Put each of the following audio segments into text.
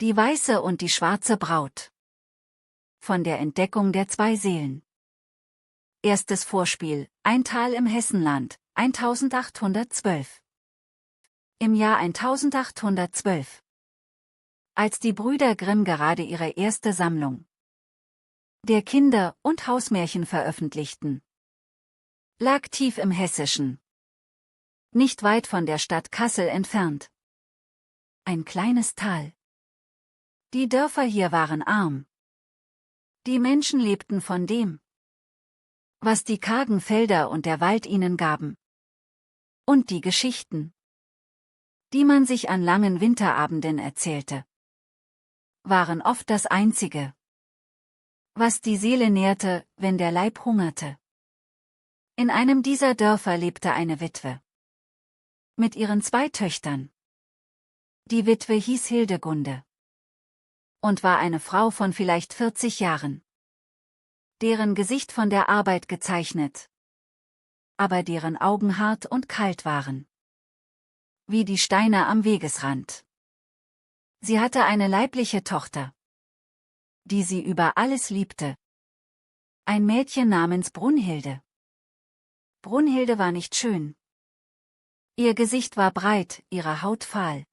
Die weiße und die schwarze Braut. Von der Entdeckung der zwei Seelen. Erstes Vorspiel, ein Tal im Hessenland, 1812. Im Jahr 1812. Als die Brüder Grimm gerade ihre erste Sammlung der Kinder- und Hausmärchen veröffentlichten, lag tief im Hessischen, nicht weit von der Stadt Kassel entfernt, ein kleines Tal. Die Dörfer hier waren arm. Die Menschen lebten von dem, was die kargen Felder und der Wald ihnen gaben. Und die Geschichten, die man sich an langen Winterabenden erzählte, waren oft das Einzige, was die Seele nährte, wenn der Leib hungerte. In einem dieser Dörfer lebte eine Witwe mit ihren zwei Töchtern. Die Witwe hieß Hildegunde und war eine Frau von vielleicht 40 Jahren, deren Gesicht von der Arbeit gezeichnet, aber deren Augen hart und kalt waren, wie die Steine am Wegesrand. Sie hatte eine leibliche Tochter, die sie über alles liebte. Ein Mädchen namens Brunhilde. Brunhilde war nicht schön. Ihr Gesicht war breit, ihre Haut fahl.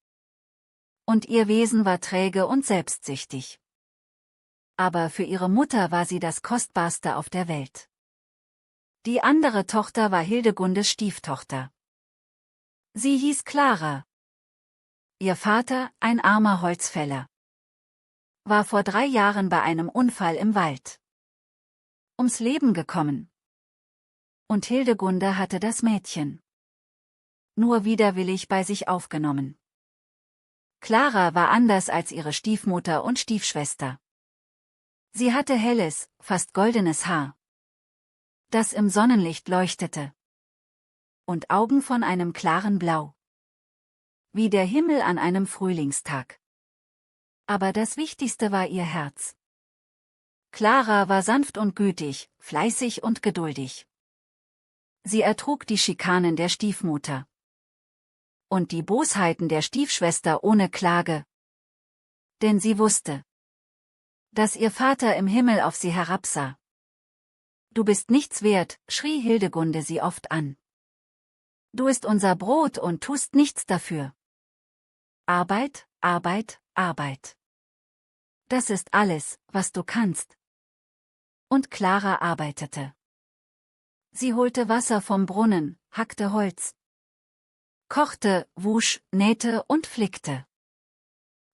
Und ihr Wesen war träge und selbstsüchtig. Aber für ihre Mutter war sie das Kostbarste auf der Welt. Die andere Tochter war Hildegundes Stieftochter. Sie hieß Clara. Ihr Vater, ein armer Holzfäller, war vor 3 Jahren bei einem Unfall im Wald ums Leben gekommen. Und Hildegunde hatte das Mädchen nur widerwillig bei sich aufgenommen. Clara war anders als ihre Stiefmutter und Stiefschwester. Sie hatte helles, fast goldenes Haar, das im Sonnenlicht leuchtete, und Augen von einem klaren Blau, wie der Himmel an einem Frühlingstag. Aber das Wichtigste war ihr Herz. Clara war sanft und gütig, fleißig und geduldig. Sie ertrug die Schikanen der Stiefmutter und die Bosheiten der Stiefschwester ohne Klage. Denn sie wusste, dass ihr Vater im Himmel auf sie herabsah. »Du bist nichts wert«, schrie Hildegunde sie oft an. »Du isst unser Brot und tust nichts dafür. Arbeit, Arbeit, Arbeit. Das ist alles, was du kannst.« Und Clara arbeitete. Sie holte Wasser vom Brunnen, hackte Holz, kochte, wusch, nähte und flickte.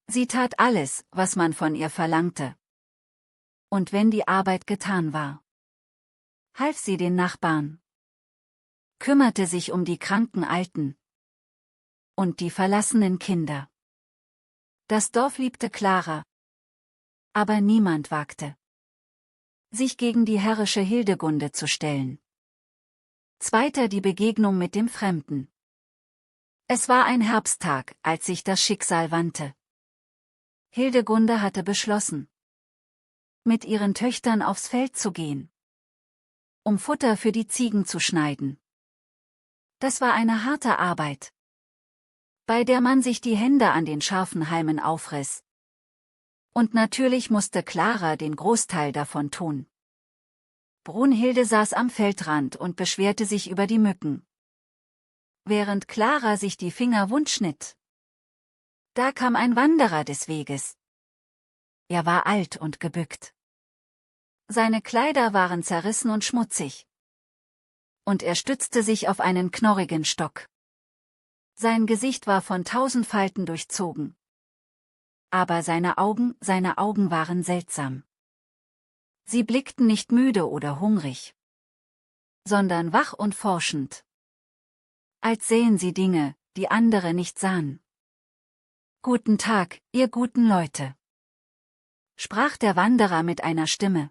Sie tat alles, was man von ihr verlangte. Und wenn die Arbeit getan war, half sie den Nachbarn, kümmerte sich um die kranken Alten und die verlassenen Kinder. Das Dorf liebte Clara, aber niemand wagte, sich gegen die herrische Hildegunde zu stellen. Zweiter die Begegnung mit dem Fremden. Es war ein Herbsttag, als sich das Schicksal wandte. Hildegunde hatte beschlossen, mit ihren Töchtern aufs Feld zu gehen, um Futter für die Ziegen zu schneiden. Das war eine harte Arbeit, bei der man sich die Hände an den scharfen Halmen aufriss. Und natürlich musste Clara den Großteil davon tun. Brunhilde saß am Feldrand und beschwerte sich über die Mücken, während Clara sich die Finger wund schnitt. Da kam ein Wanderer des Weges. Er war alt und gebückt. Seine Kleider waren zerrissen und schmutzig. Und er stützte sich auf einen knorrigen Stock. Sein Gesicht war von 1000 Falten durchzogen. Aber seine Augen waren seltsam. Sie blickten nicht müde oder hungrig, sondern wach und forschend. Als sähen sie Dinge, die andere nicht sahen. »Guten Tag, ihr guten Leute«, sprach der Wanderer mit einer Stimme,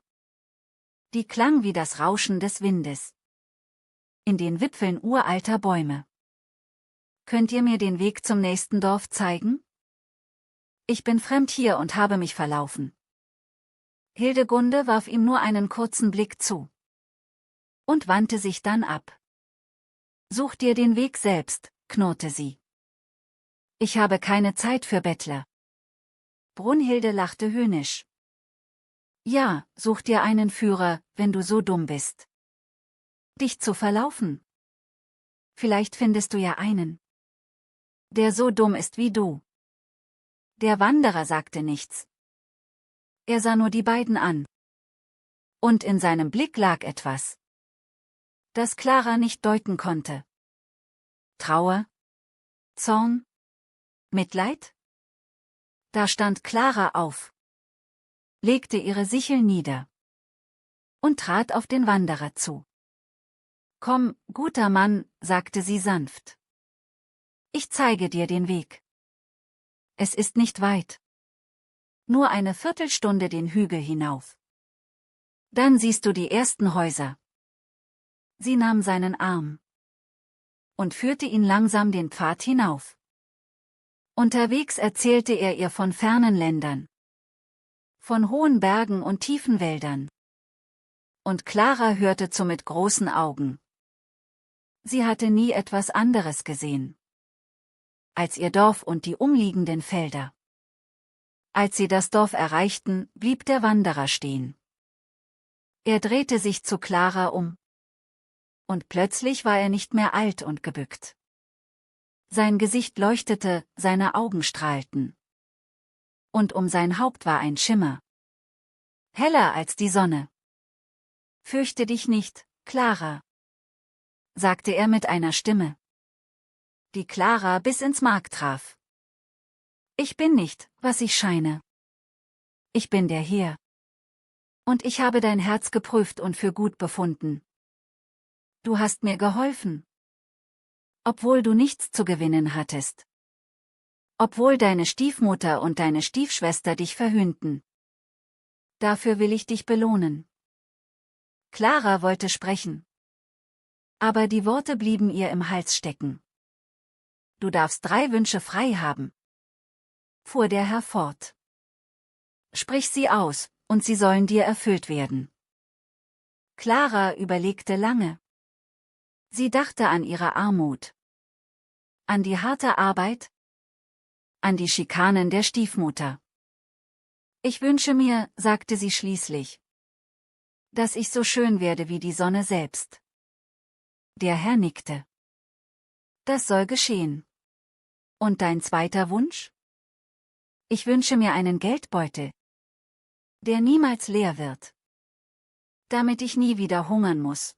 die klang wie das Rauschen des Windes in den Wipfeln uralter Bäume. »Könnt ihr mir den Weg zum nächsten Dorf zeigen? Ich bin fremd hier und habe mich verlaufen.« Hildegunde warf ihm nur einen kurzen Blick zu und wandte sich dann ab. »Such dir den Weg selbst«, knurrte sie. »Ich habe keine Zeit für Bettler.« Brunhilde lachte höhnisch. Ja, such dir einen Führer, wenn du so dumm bist, dich zu verlaufen. Vielleicht findest du ja einen, der so dumm ist wie du. Der Wanderer sagte nichts. Er sah nur die beiden an. Und in seinem Blick lag etwas, das Clara nicht deuten konnte. Trauer? Zorn? Mitleid? Da stand Clara auf, legte ihre Sichel nieder und trat auf den Wanderer zu. Komm, guter Mann, sagte sie sanft. Ich zeige dir den Weg. Es ist nicht weit. Nur eine Viertelstunde den Hügel hinauf. Dann siehst du die ersten Häuser. Sie nahm seinen Arm und führte ihn langsam den Pfad hinauf. Unterwegs erzählte er ihr von fernen Ländern, von hohen Bergen und tiefen Wäldern. Und Clara hörte zu mit großen Augen. Sie hatte nie etwas anderes gesehen als ihr Dorf und die umliegenden Felder. Als sie das Dorf erreichten, blieb der Wanderer stehen. Er drehte sich zu Clara um. Und plötzlich war er nicht mehr alt und gebückt. Sein Gesicht leuchtete, seine Augen strahlten. Und um sein Haupt war ein Schimmer. Heller als die Sonne. Fürchte dich nicht, Clara, sagte er mit einer Stimme, die Clara bis ins Mark traf. Ich bin nicht, was ich scheine. Ich bin der Herr. Und ich habe dein Herz geprüft und für gut befunden. Du hast mir geholfen. Obwohl du nichts zu gewinnen hattest. Obwohl deine Stiefmutter und deine Stiefschwester dich verhöhnten. Dafür will ich dich belohnen. Clara wollte sprechen. Aber die Worte blieben ihr im Hals stecken. Du darfst 3 Wünsche frei haben, fuhr der Herr fort. Sprich sie aus, und sie sollen dir erfüllt werden. Clara überlegte lange. Sie dachte an ihre Armut, an die harte Arbeit, an die Schikanen der Stiefmutter. Ich wünsche mir, sagte sie schließlich, dass ich so schön werde wie die Sonne selbst. Der Herr nickte. Das soll geschehen. Und dein zweiter Wunsch? Ich wünsche mir einen Geldbeutel, der niemals leer wird, damit ich nie wieder hungern muss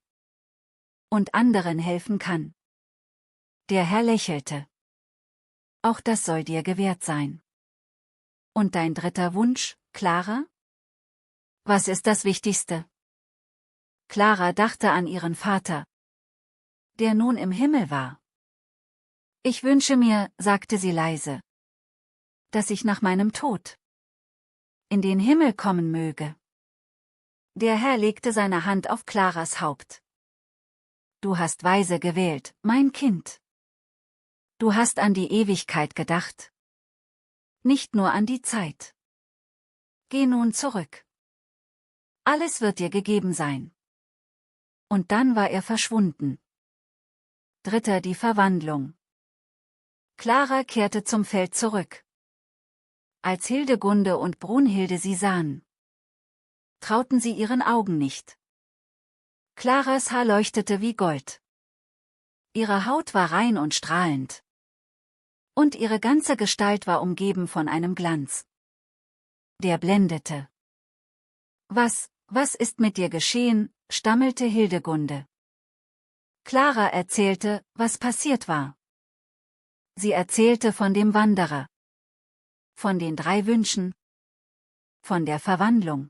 und anderen helfen kann. Der Herr lächelte. Auch das soll dir gewährt sein. Und dein dritter Wunsch, Clara? Was ist das Wichtigste? Clara dachte an ihren Vater, der nun im Himmel war. Ich wünsche mir, sagte sie leise, dass ich nach meinem Tod in den Himmel kommen möge. Der Herr legte seine Hand auf Claras Haupt. Du hast weise gewählt, mein Kind. Du hast an die Ewigkeit gedacht. Nicht nur an die Zeit. Geh nun zurück. Alles wird dir gegeben sein. Und dann war er verschwunden. Dritter die Verwandlung. Clara kehrte zum Feld zurück. Als Hildegunde und Brunhilde sie sahen, trauten sie ihren Augen nicht. Claras Haar leuchtete wie Gold. Ihre Haut war rein und strahlend. Und ihre ganze Gestalt war umgeben von einem Glanz, der blendete. Was ist mit dir geschehen? Stammelte Hildegunde. Clara erzählte, was passiert war. Sie erzählte von dem Wanderer, von den 3 Wünschen, von der Verwandlung.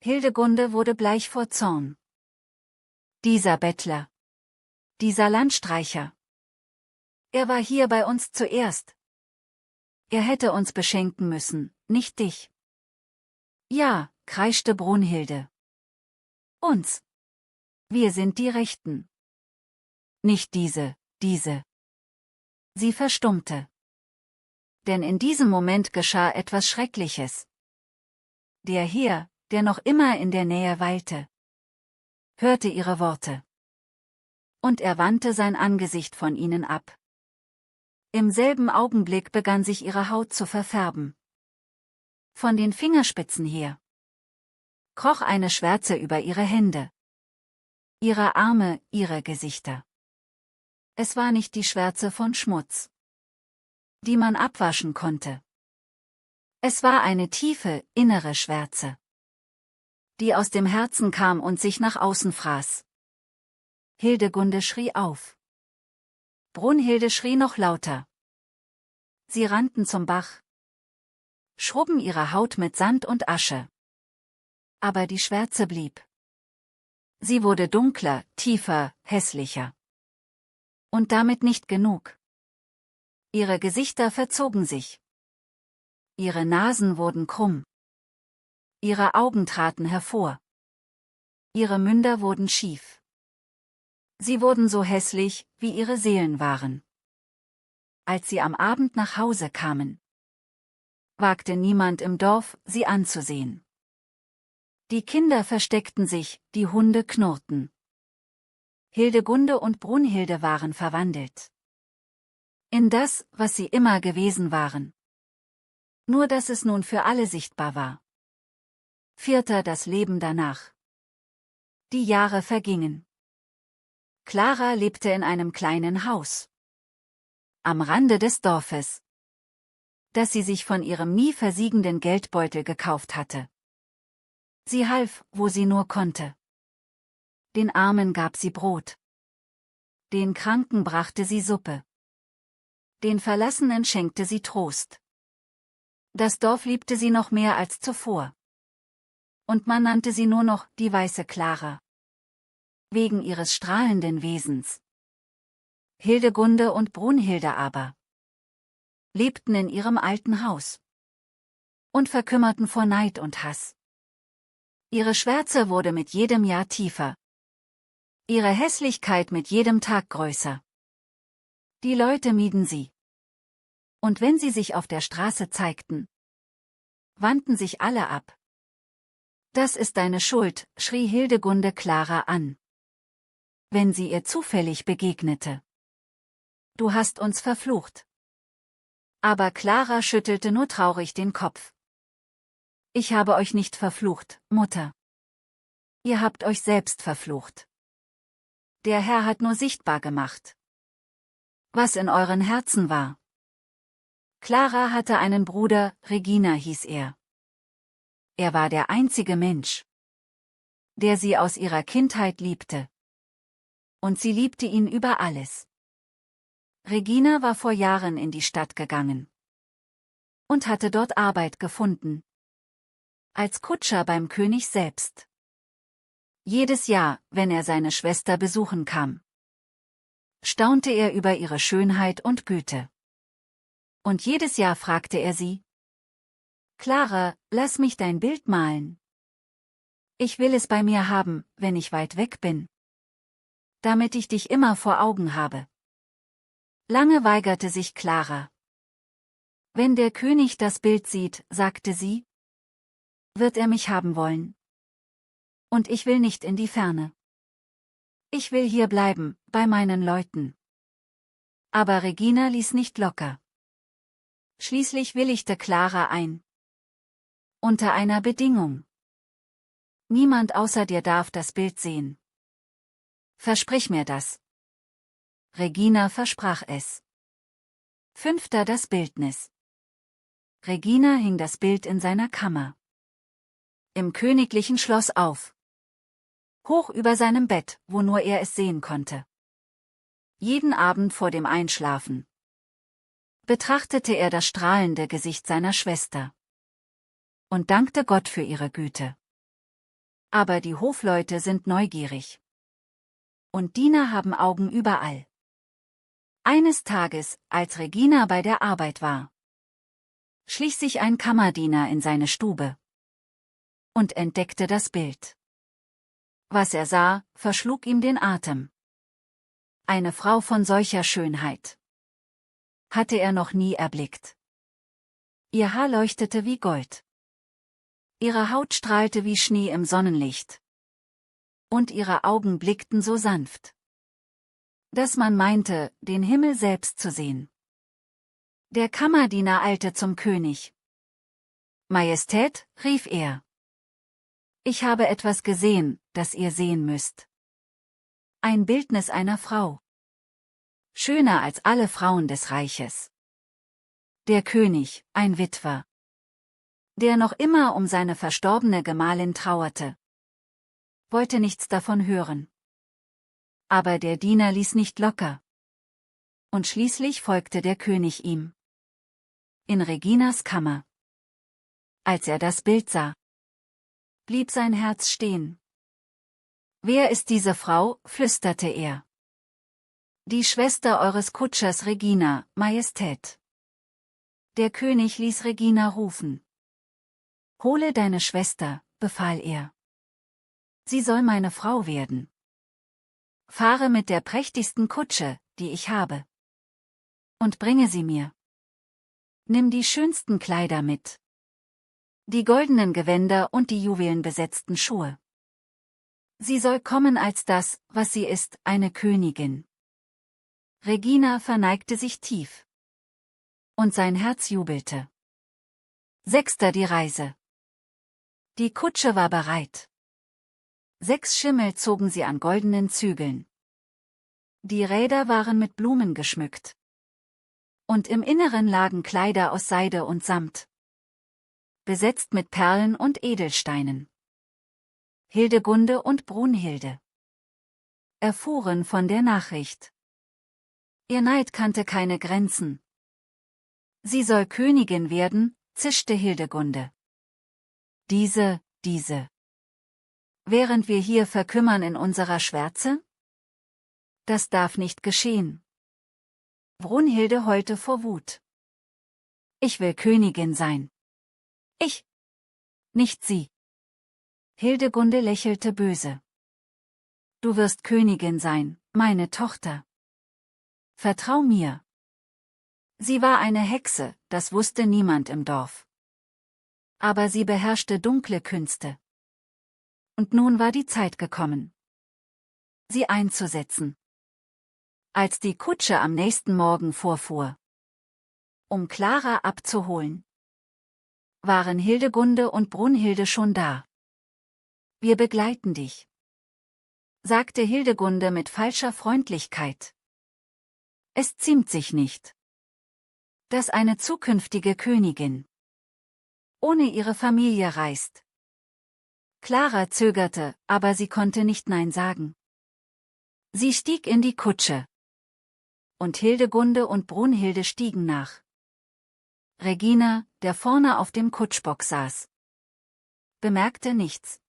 Hildegunde wurde bleich vor Zorn. Dieser Bettler, dieser Landstreicher. Er war hier bei uns zuerst. Er hätte uns beschenken müssen, nicht dich. Ja, kreischte Brunhilde. Uns. Wir sind die Rechten. Nicht diese. Sie verstummte. Denn in diesem Moment geschah etwas Schreckliches. Der Herr, der noch immer in der Nähe weilte, hörte ihre Worte. Und er wandte sein Angesicht von ihnen ab. Im selben Augenblick begann sich ihre Haut zu verfärben. Von den Fingerspitzen her kroch eine Schwärze über ihre Hände, ihre Arme, ihre Gesichter. Es war nicht die Schwärze von Schmutz, die man abwaschen konnte. Es war eine tiefe, innere Schwärze, die aus dem Herzen kam und sich nach außen fraß. Hildegunde schrie auf. Brunhilde schrie noch lauter. Sie rannten zum Bach, schrubben ihre Haut mit Sand und Asche. Aber die Schwärze blieb. Sie wurde dunkler, tiefer, hässlicher. Und damit nicht genug. Ihre Gesichter verzogen sich. Ihre Nasen wurden krumm. Ihre Augen traten hervor. Ihre Münder wurden schief. Sie wurden so hässlich, wie ihre Seelen waren. Als sie am Abend nach Hause kamen, wagte niemand im Dorf, sie anzusehen. Die Kinder versteckten sich, die Hunde knurrten. Hildegunde und Brunhilde waren verwandelt in das, was sie immer gewesen waren. Nur dass es nun für alle sichtbar war. 4. Das Leben danach. Die Jahre vergingen. Clara lebte in einem kleinen Haus am Rande des Dorfes, das sie sich von ihrem nie versiegenden Geldbeutel gekauft hatte. Sie half, wo sie nur konnte. Den Armen gab sie Brot. Den Kranken brachte sie Suppe. Den Verlassenen schenkte sie Trost. Das Dorf liebte sie noch mehr als zuvor. Und man nannte sie nur noch die weiße Clara. Wegen ihres strahlenden Wesens. Hildegunde und Brunhilde aber lebten in ihrem alten Haus und verkümmerten vor Neid und Hass. Ihre Schwärze wurde mit jedem Jahr tiefer. Ihre Hässlichkeit mit jedem Tag größer. Die Leute mieden sie. Und wenn sie sich auf der Straße zeigten, wandten sich alle ab. Das ist deine Schuld, schrie Hildegunde Clara an, wenn sie ihr zufällig begegnete. Du hast uns verflucht. Aber Clara schüttelte nur traurig den Kopf. Ich habe euch nicht verflucht, Mutter. Ihr habt euch selbst verflucht. Der Herr hat nur sichtbar gemacht, was in euren Herzen war. Clara hatte einen Bruder, Regina hieß er. Er war der einzige Mensch, der sie aus ihrer Kindheit liebte. Und sie liebte ihn über alles. Regina war vor Jahren in die Stadt gegangen und hatte dort Arbeit gefunden. Als Kutscher beim König selbst. Jedes Jahr, wenn er seine Schwester besuchen kam, staunte er über ihre Schönheit und Güte. Und jedes Jahr fragte er sie: Clara, lass mich dein Bild malen. Ich will es bei mir haben, wenn ich weit weg bin, damit ich dich immer vor Augen habe. Lange weigerte sich Clara. Wenn der König das Bild sieht, sagte sie, wird er mich haben wollen. Und ich will nicht in die Ferne. Ich will hier bleiben, bei meinen Leuten. Aber Regina ließ nicht locker. Schließlich willigte Clara ein. Unter einer Bedingung. Niemand außer dir darf das Bild sehen. Versprich mir das. Regina versprach es. 5. Das Bildnis. Regina hing das Bild in seiner Kammer. Im königlichen Schloss auf. Hoch über seinem Bett, wo nur er es sehen konnte. Jeden Abend vor dem Einschlafen betrachtete er das strahlende Gesicht seiner Schwester und dankte Gott für ihre Güte. Aber die Hofleute sind neugierig. Und Diener haben Augen überall. Eines Tages, als Regina bei der Arbeit war, schlich sich ein Kammerdiener in seine Stube und entdeckte das Bild. Was er sah, verschlug ihm den Atem. Eine Frau von solcher Schönheit hatte er noch nie erblickt. Ihr Haar leuchtete wie Gold. Ihre Haut strahlte wie Schnee im Sonnenlicht. Und ihre Augen blickten so sanft, dass man meinte, den Himmel selbst zu sehen. Der Kammerdiener eilte zum König. Majestät, rief er. Ich habe etwas gesehen, das ihr sehen müsst. Ein Bildnis einer Frau. Schöner als alle Frauen des Reiches. Der König, ein Witwer, der noch immer um seine verstorbene Gemahlin trauerte, wollte nichts davon hören. Aber der Diener ließ nicht locker. Und schließlich folgte der König ihm. In Reginas Kammer. Als er das Bild sah, blieb sein Herz stehen. »Wer ist diese Frau?« flüsterte er. »Die Schwester eures Kutschers Regina, Majestät.« Der König ließ Regina rufen. »Hole deine Schwester«, befahl er. »Sie soll meine Frau werden. Fahre mit der prächtigsten Kutsche, die ich habe. Und bringe sie mir. Nimm die schönsten Kleider mit. Die goldenen Gewänder und die juwelenbesetzten Schuhe. Sie soll kommen als das, was sie ist, eine Königin.« Regina verneigte sich tief. Und sein Herz jubelte. 6. Die Reise. Die Kutsche war bereit. 6 Schimmel zogen sie an goldenen Zügeln. Die Räder waren mit Blumen geschmückt. Und im Inneren lagen Kleider aus Seide und Samt, besetzt mit Perlen und Edelsteinen. Hildegunde und Brunhilde erfuhren von der Nachricht. Ihr Neid kannte keine Grenzen. Sie soll Königin werden, zischte Hildegunde. Diese. Während wir hier verkümmern in unserer Schwärze? Das darf nicht geschehen. Brunhilde heulte vor Wut. Ich will Königin sein. Ich. Nicht sie. Hildegunde lächelte böse. Du wirst Königin sein, meine Tochter. Vertrau mir. Sie war eine Hexe, das wusste niemand im Dorf. Aber sie beherrschte dunkle Künste. Und nun war die Zeit gekommen, sie einzusetzen. Als die Kutsche am nächsten Morgen vorfuhr, um Clara abzuholen, waren Hildegunde und Brunhilde schon da. Wir begleiten dich, sagte Hildegunde mit falscher Freundlichkeit. Es ziemt sich nicht, dass eine zukünftige Königin ohne ihre Familie reist. Clara zögerte, aber sie konnte nicht Nein sagen. Sie stieg in die Kutsche. Und Hildegunde und Brunhilde stiegen nach. Regina, der vorne auf dem Kutschbock saß, bemerkte nichts.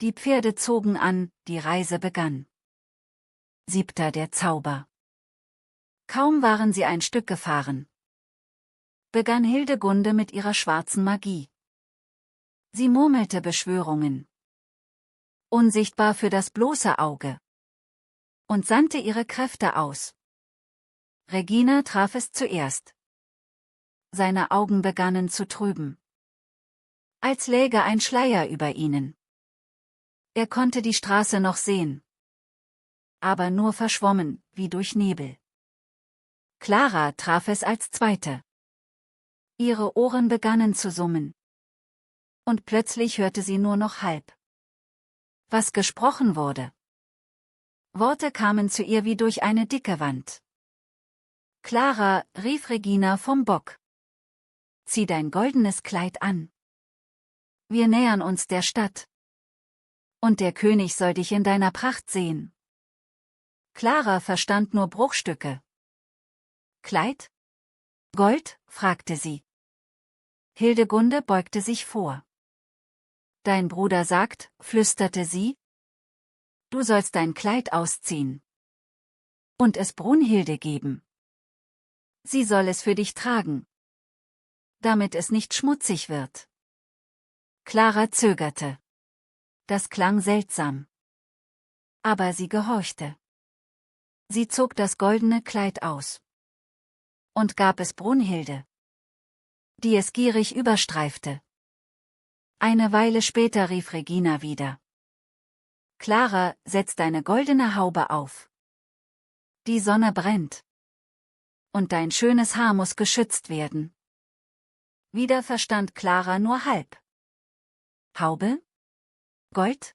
Die Pferde zogen an, die Reise begann. 7. Der Zauber. Kaum waren sie ein Stück gefahren, begann Hildegunde mit ihrer schwarzen Magie. Sie murmelte Beschwörungen, unsichtbar für das bloße Auge, und sandte ihre Kräfte aus. Regina traf es zuerst. Seine Augen begannen zu trüben, als läge ein Schleier über ihnen. Er konnte die Straße noch sehen, aber nur verschwommen, wie durch Nebel. Clara traf es als Zweite. Ihre Ohren begannen zu summen. Und plötzlich hörte sie nur noch halb, was gesprochen wurde. Worte kamen zu ihr wie durch eine dicke Wand. Clara, rief Regina vom Bock. Zieh dein goldenes Kleid an. Wir nähern uns der Stadt. Und der König soll dich in deiner Pracht sehen. Clara verstand nur Bruchstücke. Kleid? Gold? Fragte sie. Hildegunde beugte sich vor. Dein Bruder sagt, flüsterte sie, du sollst dein Kleid ausziehen und es Brunhilde geben. Sie soll es für dich tragen, damit es nicht schmutzig wird. Clara zögerte. Das klang seltsam. Aber sie gehorchte. Sie zog das goldene Kleid aus und gab es Brunhilde, die es gierig überstreifte. Eine Weile später rief Regina wieder. Clara, setz deine goldene Haube auf. Die Sonne brennt. Und dein schönes Haar muss geschützt werden. Wieder verstand Clara nur halb. Haube? Gold?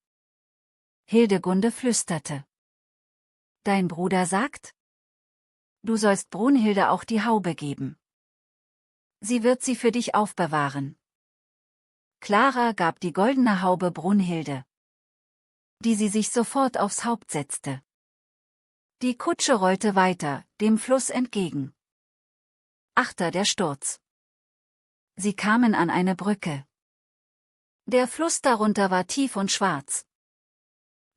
Hildegunde flüsterte. Dein Bruder sagt? Du sollst Brunhilde auch die Haube geben. Sie wird sie für dich aufbewahren. Clara gab die goldene Haube Brunhilde, die sie sich sofort aufs Haupt setzte. Die Kutsche rollte weiter, dem Fluss entgegen. Achter der Sturz. Sie kamen an eine Brücke. Der Fluss darunter war tief und schwarz.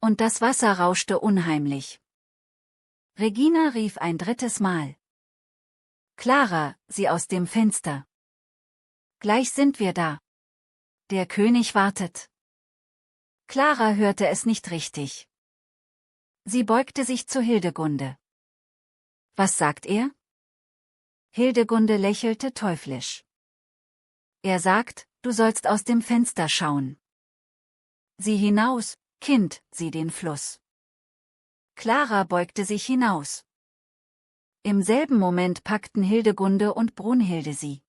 Und das Wasser rauschte unheimlich. Regina rief ein drittes Mal. Clara, sieh aus dem Fenster. Gleich sind wir da. Der König wartet. Clara hörte es nicht richtig. Sie beugte sich zu Hildegunde. Was sagt er? Hildegunde lächelte teuflisch. Er sagt, du sollst aus dem Fenster schauen. Sieh hinaus, Kind, sieh den Fluss. Clara beugte sich hinaus. Im selben Moment packten Hildegunde und Brunhilde sie.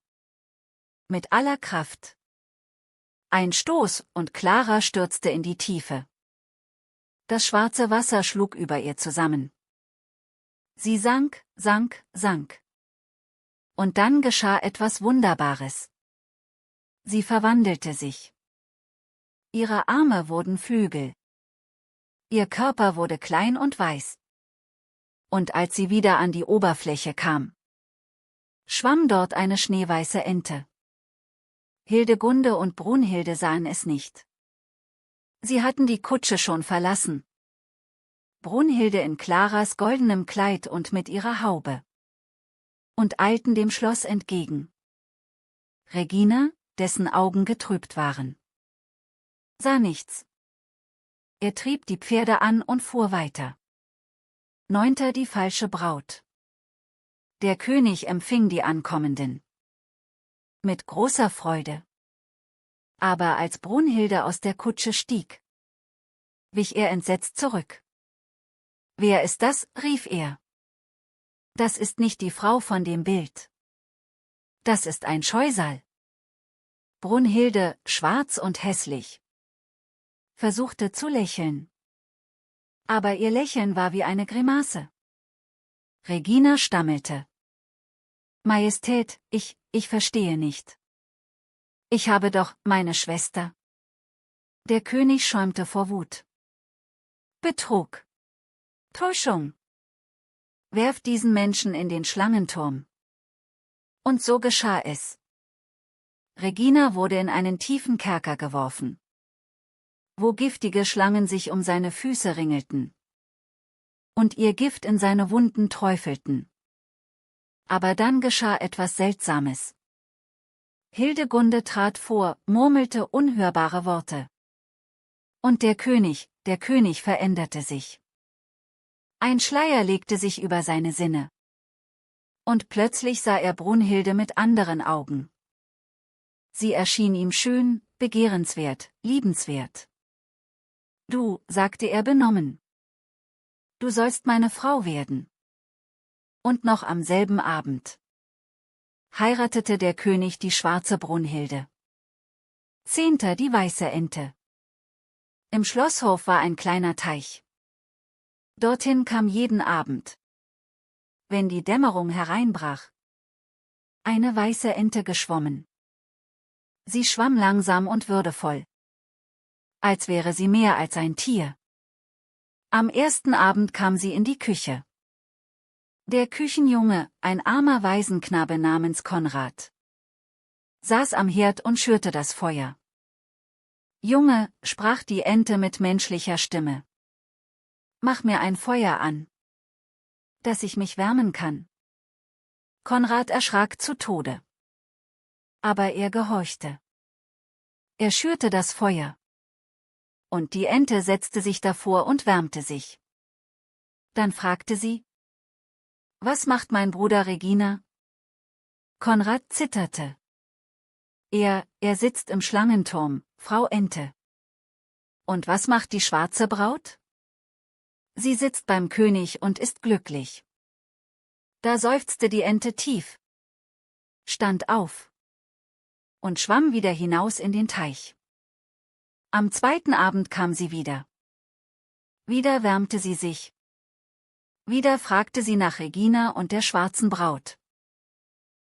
Mit aller Kraft. Ein Stoß, und Clara stürzte in die Tiefe. Das schwarze Wasser schlug über ihr zusammen. Sie sank, sank, sank. Und dann geschah etwas Wunderbares. Sie verwandelte sich. Ihre Arme wurden Flügel. Ihr Körper wurde klein und weiß. Und als sie wieder an die Oberfläche kam, schwamm dort eine schneeweiße Ente. Hildegunde und Brunhilde sahen es nicht. Sie hatten die Kutsche schon verlassen. Brunhilde in Claras goldenem Kleid und mit ihrer Haube. Und eilten dem Schloss entgegen. Regina, dessen Augen getrübt waren, sah nichts. Er trieb die Pferde an und fuhr weiter. 9. Die falsche Braut. Der König empfing die Ankommenden mit großer Freude. Aber als Brunhilde aus der Kutsche stieg, wich er entsetzt zurück. »Wer ist das?« rief er. »Das ist nicht die Frau von dem Bild. Das ist ein Scheusal.« Brunhilde, schwarz und hässlich, versuchte zu lächeln. Aber ihr Lächeln war wie eine Grimasse. Regina stammelte. »Majestät, ich verstehe nicht. Ich habe doch meine Schwester.« Der König schäumte vor Wut. Betrug. Täuschung. Werft diesen Menschen in den Schlangenturm. Und so geschah es. Regina wurde in einen tiefen Kerker geworfen, wo giftige Schlangen sich um seine Füße ringelten und ihr Gift in seine Wunden träufelten. Aber dann geschah etwas Seltsames. Hildegunde trat vor, murmelte unhörbare Worte. Und der König veränderte sich. Ein Schleier legte sich über seine Sinne. Und plötzlich sah er Brunhilde mit anderen Augen. Sie erschien ihm schön, begehrenswert, liebenswert. »Du«, sagte er benommen. »Du sollst meine Frau werden.« Und noch am selben Abend heiratete der König die schwarze Brunhilde. 10. Die weiße Ente. Im Schlosshof war ein kleiner Teich. Dorthin kam jeden Abend, wenn die Dämmerung hereinbrach, eine weiße Ente geschwommen. Sie schwamm langsam und würdevoll, als wäre sie mehr als ein Tier. Am ersten Abend kam sie in die Küche. Der Küchenjunge, ein armer Waisenknabe namens Konrad, saß am Herd und schürte das Feuer. »Junge«, sprach die Ente mit menschlicher Stimme, »mach mir ein Feuer an, dass ich mich wärmen kann.« Konrad erschrak zu Tode. Aber er gehorchte. Er schürte das Feuer. Und die Ente setzte sich davor und wärmte sich. Dann fragte sie: »Was macht mein Bruder Regina?« Konrad zitterte. Er sitzt im Schlangenturm, Frau Ente.« »Und was macht die schwarze Braut?« »Sie sitzt beim König und ist glücklich.« Da seufzte die Ente tief, stand auf und schwamm wieder hinaus in den Teich. Am zweiten Abend kam sie wieder. Wieder wärmte sie sich. Wieder fragte sie nach Regina und der schwarzen Braut.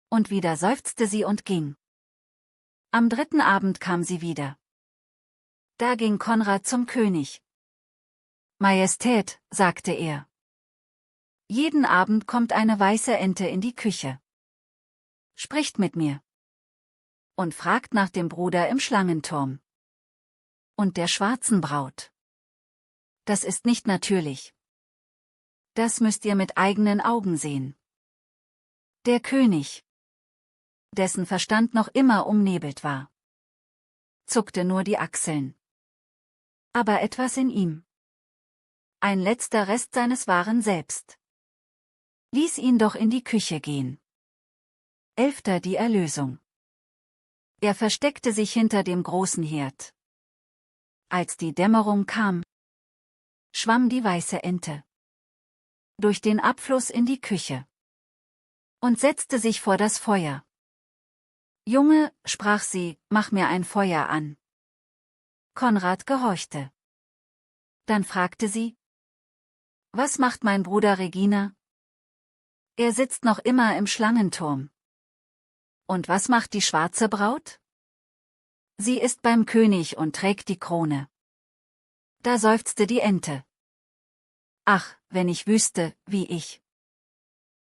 Und wieder seufzte sie und ging. Am dritten Abend kam sie wieder. Da ging Konrad zum König. »Majestät«, sagte er. »Jeden Abend kommt eine weiße Ente in die Küche. Spricht mit mir. Und fragt nach dem Bruder im Schlangenturm. Und der schwarzen Braut. Das ist nicht natürlich. Das müsst ihr mit eigenen Augen sehen.« Der König, dessen Verstand noch immer umnebelt war, zuckte nur die Achseln. Aber etwas in ihm, ein letzter Rest seines wahren Selbst, ließ ihn doch in die Küche gehen. 11. Die Erlösung. Er versteckte sich hinter dem großen Herd. Als die Dämmerung kam, schwamm die weiße Ente durch den Abfluss in die Küche und setzte sich vor das Feuer. »Junge«, sprach sie, »mach mir ein Feuer an.« Konrad gehorchte. Dann fragte sie: »Was macht mein Bruder Regina?« »Er sitzt noch immer im Schlangenturm.« »Und was macht die schwarze Braut?« »Sie ist beim König und trägt die Krone.« Da seufzte die Ente. »Ach, wenn ich wüsste, wie ich.«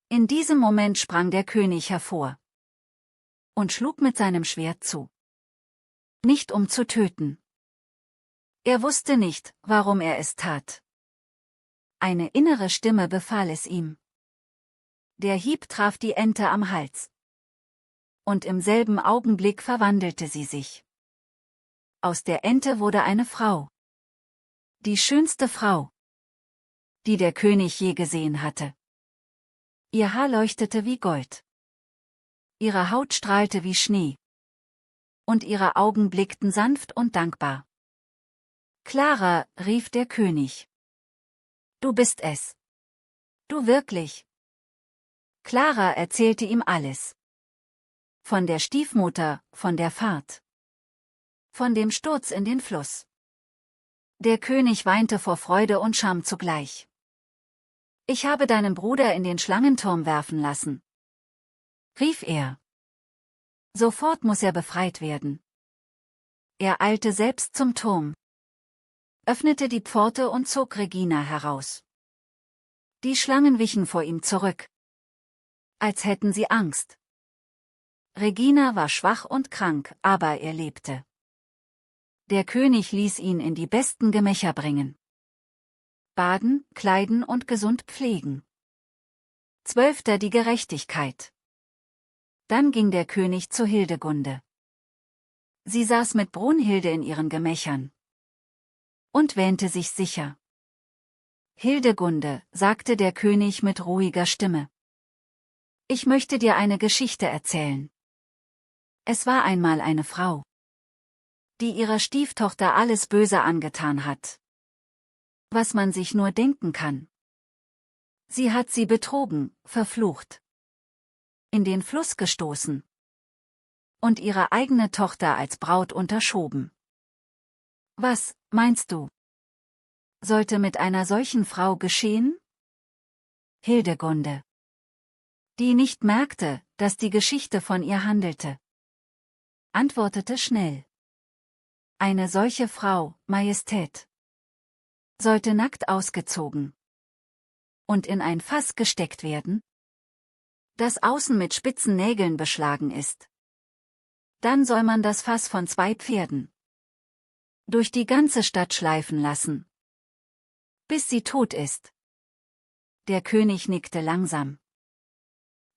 In diesem Moment sprang der König hervor und schlug mit seinem Schwert zu. Nicht um zu töten. Er wusste nicht, warum er es tat. Eine innere Stimme befahl es ihm. Der Hieb traf die Ente am Hals. Und im selben Augenblick verwandelte sie sich. Aus der Ente wurde eine Frau. Die schönste Frau, die der König je gesehen hatte. Ihr Haar leuchtete wie Gold. Ihre Haut strahlte wie Schnee. Und ihre Augen blickten sanft und dankbar. »Clara«, rief der König. »Du bist es. Du wirklich.« Clara erzählte ihm alles. Von der Stiefmutter, von der Fahrt. Von dem Sturz in den Fluss. Der König weinte vor Freude und Scham zugleich. »Ich habe deinen Bruder in den Schlangenturm werfen lassen«, rief er. »Sofort muss er befreit werden.« Er eilte selbst zum Turm, öffnete die Pforte und zog Regina heraus. Die Schlangen wichen vor ihm zurück, als hätten sie Angst. Regina war schwach und krank, aber er lebte. Der König ließ ihn in die besten Gemächer bringen. Baden, kleiden und gesund pflegen. 12. Die Gerechtigkeit. Dann ging der König zu Hildegunde. Sie saß mit Brunhilde in ihren Gemächern und wähnte sich sicher. »Hildegunde«, sagte der König mit ruhiger Stimme. »Ich möchte dir eine Geschichte erzählen. Es war einmal eine Frau, die ihrer Stieftochter alles Böse angetan hat, was man sich nur denken kann. Sie hat sie betrogen, verflucht, in den Fluss gestoßen und ihre eigene Tochter als Braut unterschoben. Was, meinst du, sollte mit einer solchen Frau geschehen?« Hildegunde, die nicht merkte, dass die Geschichte von ihr handelte, antwortete schnell. »Eine solche Frau, Majestät, sollte nackt ausgezogen und in ein Fass gesteckt werden, das außen mit spitzen Nägeln beschlagen ist. Dann soll man das Fass von 2 Pferden durch die ganze Stadt schleifen lassen, bis sie tot ist.« Der König nickte langsam.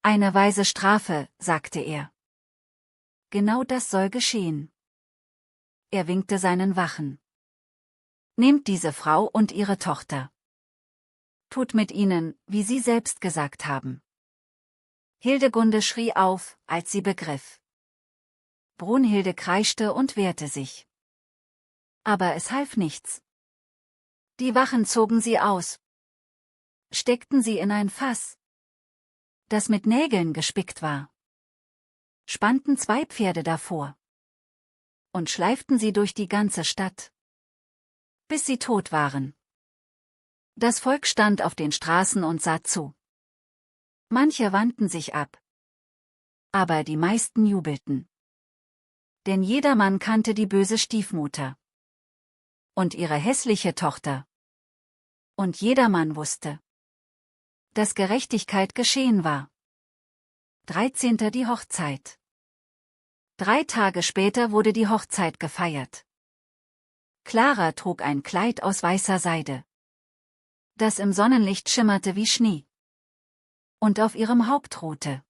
»Eine weise Strafe«, sagte er. »Genau das soll geschehen.« Er winkte seinen Wachen. »Nehmt diese Frau und ihre Tochter. Tut mit ihnen, wie sie selbst gesagt haben.« Hildegunde schrie auf, als sie begriff. Brunhilde kreischte und wehrte sich. Aber es half nichts. Die Wachen zogen sie aus, steckten sie in ein Fass, das mit Nägeln gespickt war, spannten 2 Pferde davor und schleiften sie durch die ganze Stadt, bis sie tot waren. Das Volk stand auf den Straßen und sah zu. Manche wandten sich ab, aber die meisten jubelten. Denn jedermann kannte die böse Stiefmutter und ihre hässliche Tochter. Und jedermann wusste, dass Gerechtigkeit geschehen war. 13. Die Hochzeit. 3 Tage später wurde die Hochzeit gefeiert. Clara trug ein Kleid aus weißer Seide, das im Sonnenlicht schimmerte wie Schnee. Und auf ihrem Haupt ruhte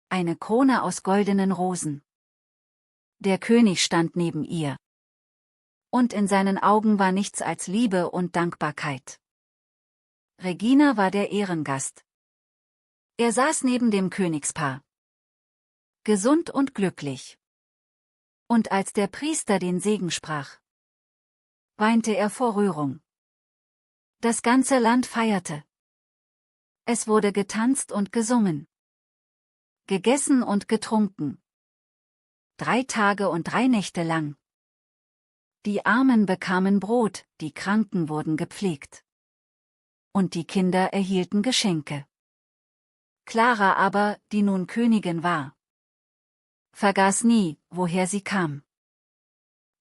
eine Krone aus goldenen Rosen. Der König stand neben ihr. Und in seinen Augen war nichts als Liebe und Dankbarkeit. Regina war der Ehrengast. Er saß neben dem Königspaar, gesund und glücklich. Und als der Priester den Segen sprach, weinte er vor Rührung. Das ganze Land feierte. Es wurde getanzt und gesungen, gegessen und getrunken. 3 Tage und 3 Nächte lang. Die Armen bekamen Brot, die Kranken wurden gepflegt. Und die Kinder erhielten Geschenke. Clara aber, die nun Königin war, vergaß nie, woher sie kam.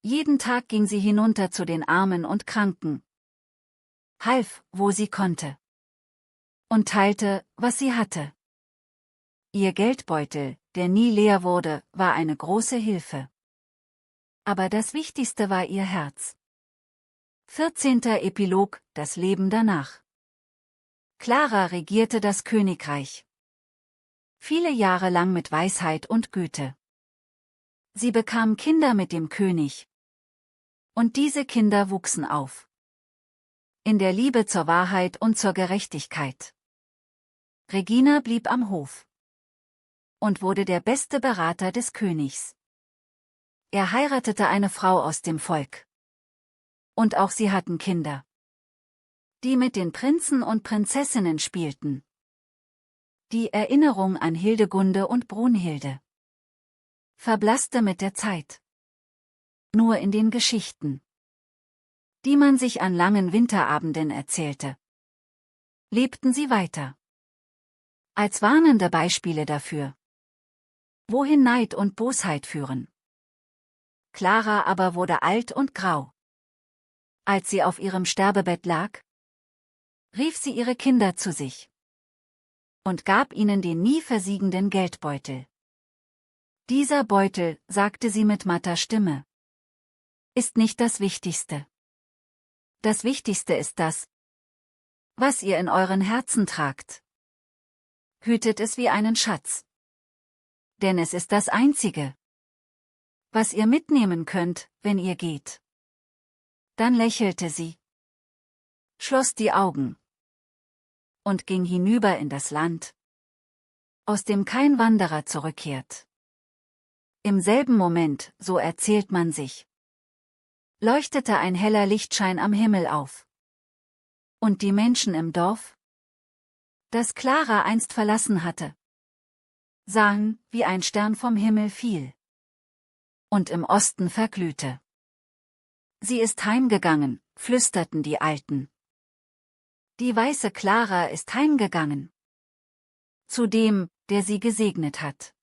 Jeden Tag ging sie hinunter zu den Armen und Kranken, half, wo sie konnte, und teilte, was sie hatte. Ihr Geldbeutel, der nie leer wurde, war eine große Hilfe. Aber das Wichtigste war ihr Herz. 14. Epilog, das Leben danach. Clara regierte das Königreich. Viele Jahre lang mit Weisheit und Güte. Sie bekam Kinder mit dem König. Und diese Kinder wuchsen auf. In der Liebe zur Wahrheit und zur Gerechtigkeit. Regina blieb am Hof. Und wurde der beste Berater des Königs. Er heiratete eine Frau aus dem Volk. Und auch sie hatten Kinder, die mit den Prinzen und Prinzessinnen spielten. Die Erinnerung an Hildegunde und Brunhilde verblasste mit der Zeit. Nur in den Geschichten, die man sich an langen Winterabenden erzählte, lebten sie weiter. Als warnende Beispiele dafür, wohin Neid und Bosheit führen. Clara aber wurde alt und grau. Als sie auf ihrem Sterbebett lag, rief sie ihre Kinder zu sich und gab ihnen den nie versiegenden Geldbeutel. Dieser Beutel, sagte sie mit matter Stimme, ist nicht das Wichtigste. Das Wichtigste ist das, was ihr in euren Herzen tragt. Hütet es wie einen Schatz. Denn es ist das Einzige, was ihr mitnehmen könnt, wenn ihr geht. Dann lächelte sie, schloss die Augen und ging hinüber in das Land, aus dem kein Wanderer zurückkehrt. Im selben Moment, so erzählt man sich, leuchtete ein heller Lichtschein am Himmel auf. Und die Menschen im Dorf, das Clara einst verlassen hatte, sahen, wie ein Stern vom Himmel fiel und im Osten verglühte. Sie ist heimgegangen, flüsterten die Alten. Die weiße Clara ist heimgegangen. Zu dem, der sie gesegnet hat.